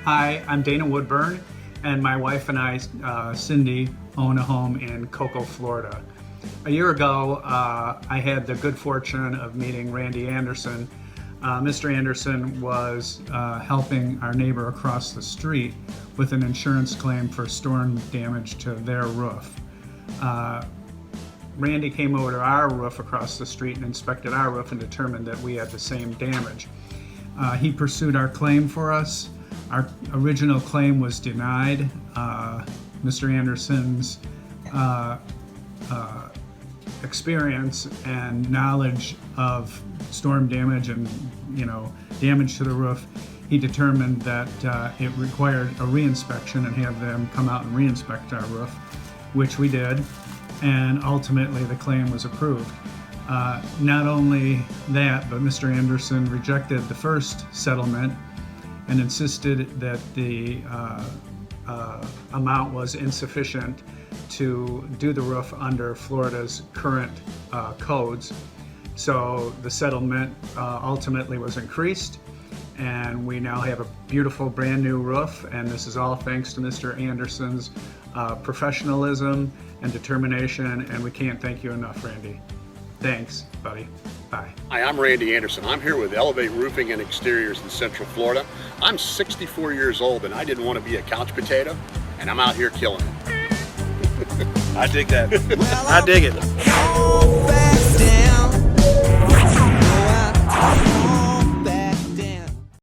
Hi, I'm Dana Woodburn, and my wife and I, Cindy, own a home in Cocoa, Florida. A year ago, I had the good fortune of meeting Randy Anderson. Mr. Anderson was helping our neighbor across the street with an insurance claim for storm damage to their roof. Randy came over to our roof across the street and inspected our roof and determined that we had the same damage. He pursued our claim for us. Our original claim was denied. Mr. Anderson's experience and knowledge of storm damage and damage to the roof, he determined that it required a reinspection and have them come out and reinspect our roof, which we did, and ultimately the claim was approved. Not only that, but Mr. Anderson rejected the first settlement and insisted that the amount was insufficient to do the roof under Florida's current codes. So the settlement ultimately was increased, and we now have a beautiful brand new roof, and this is all thanks to Mr. Anderson's professionalism and determination, and we can't thank you enough, Randy. Thanks, buddy. Bye. Hi, I'm Randy Anderson. I'm here with Elevate Roofing and Exteriors in Central Florida. I'm 64 years old and I didn't want to be a couch potato, and I'm out here killing it. I dig that. I dig it.